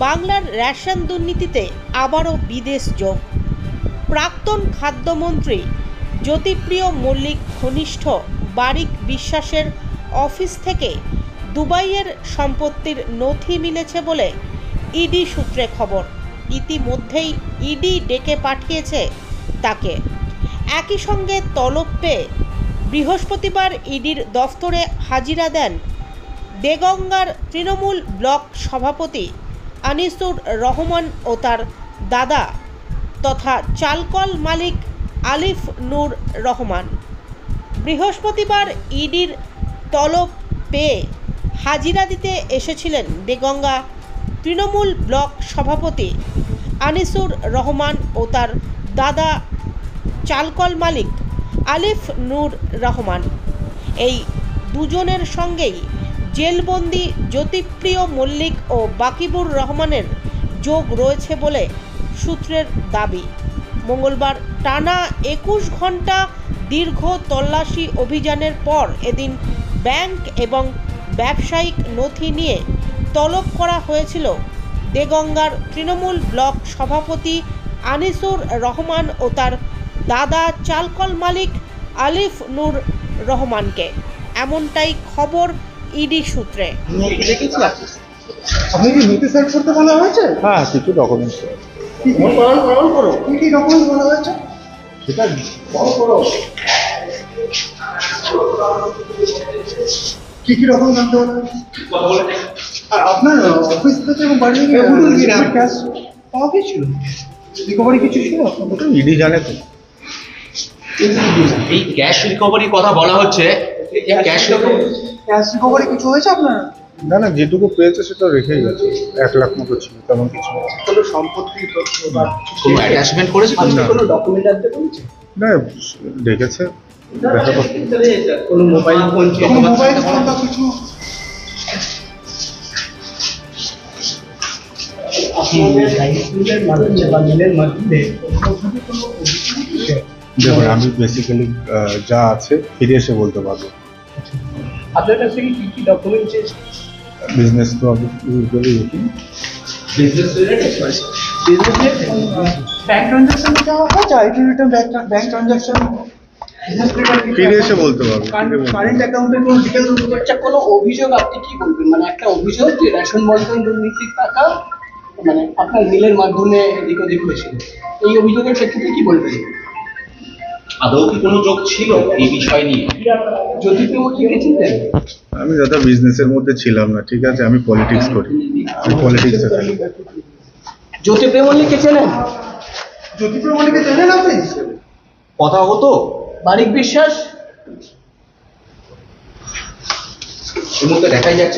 বাংলার রেশন দুর্নীতিতে আবারও বিদেশ যোগ। প্রাক্তন খাদ্যমন্ত্রী জ্যোতিপ্রিয় মল্লিক ঘনিষ্ঠ বারিক বিশ্বাসের অফিস থেকে দুবাইয়ের সম্পত্তির নথি মিলেছে বলে ইডি সূত্রে খবর। ইতিমধ্যেই ইডি ডেকে পাঠিয়েছে তাকে। একই সঙ্গে তলব পেয়ে বৃহস্পতিবার ইডির দফতরে হাজিরা দেন দেগঙ্গার তৃণমূল ব্লক সভাপতি আনিসুর রহমান ও তার দাদা তথা চালকল মালিক আলিফ নূর রহমান। বৃহস্পতিবার ইডির তলব পেয়ে হাজিরা দিতে এসেছিলেন দেগঙ্গা তৃণমূল ব্লক সভাপতি আনিসুর রহমান ও তার দাদা চালকল মালিক আলিফ নূর রহমান। এই দুজনের সঙ্গেই জেলবন্দি জ্যোতিপ্রিয় মল্লিক ও বাকিবুর রহমানের যোগ রয়েছে বলে সূত্রের দাবি। মঙ্গলবার টানা 21 ঘন্টা দীর্ঘ তল্লাশি অভিযানের পর এদিন ব্যাংক এবং ব্যবসায়িক নথি নিয়ে তলব করা হয়েছিল দেগঙ্গার তৃণমূল ব্লক সভাপতি আনিসুর রহমান ও তার দাদা চালকল মালিক আলিফ নূর রহমানকে। এমনটাই খবর ইডি সূত্রে। আপনি কি নোটিশ সাইন করতে বলা হয়েছে? হ্যাঁ, কিছু ডকুমেন্টস। কি করো কি ডকুমেন্টস বলা হয়েছে সেটা কি ডকুমেন্টস আনতে বলা হয়েছে? আর আপনার অফিস থেকে এবং বাড়ি থেকে ক্যাশ পাওয়া গেছিল? রিকভারি কিছু ছিল? ওটা ইডি জানে তো। এই ক্যাশ রিকভারির কথা বলা হচ্ছে, ক্যাশ রিকভারি কিছু হয়েছে আপনার? না না, যেটুকু পেয়েছে সেটা রেখেই গেছে। 1 লাখ মতো ছিল, তেমন কিছু না। কোনো সম্পত্তি কোনো অ্যাটাচমেন্ট করেছে? কোনো ডকুমেন্ট আনতে বলেছে? না, দেখেছে, দেখা করতে। কোনো মোবাইল ফোন বা কিছু? দেখুন, আমি বেসিক্যালি যা আছে ফিরে এসে বলতে পারবো। আপনার কাছ থেকে কি ডকুমেন্ট চেয়েছে? বিজনেস তো আমি ইউজুয়ালি দেখি। ব্যাংক ট্রানজাকশন দেওয়া হয়, আইটি রিটার্ন ব্যাংক ট্রানজাকশন ফিরে এসে বলতে পারবো। কারেন্ট অ্যাকাউন্টের কোনো ডিটেলস হচ্ছে কোনো অভিযোগ আপনি কি বলবেন? মানে একটা অভিযোগ যে রেশন বন্টন দুর্নীতির টাকা মানে আপনার মিলের মাধ্যমে এদিক ওদিক হয়েছিল, এই অভিযোগের প্রেক্ষিতে কি বলবেন? আদৌ কি কোনো যোগ ছিল এই বিষয় নিয়ে? জ্যোতিপ্রিয় মল্লিককে চিনতেন? আমি দাদা বিজনেসের মধ্যে ছিলাম না, ঠিক আছে? আমি পলিটিক্স করি, আমি পলিটিক্সে থাকি। জ্যোতিপ্রিয় মল্লিককে চেনেন? জ্যোতিপ্রিয় মল্লিককে চেনেন আপনি? কথা হতো বারিক বিশ্বাস এই মুহূর্তে দেখাই যাচ্ছে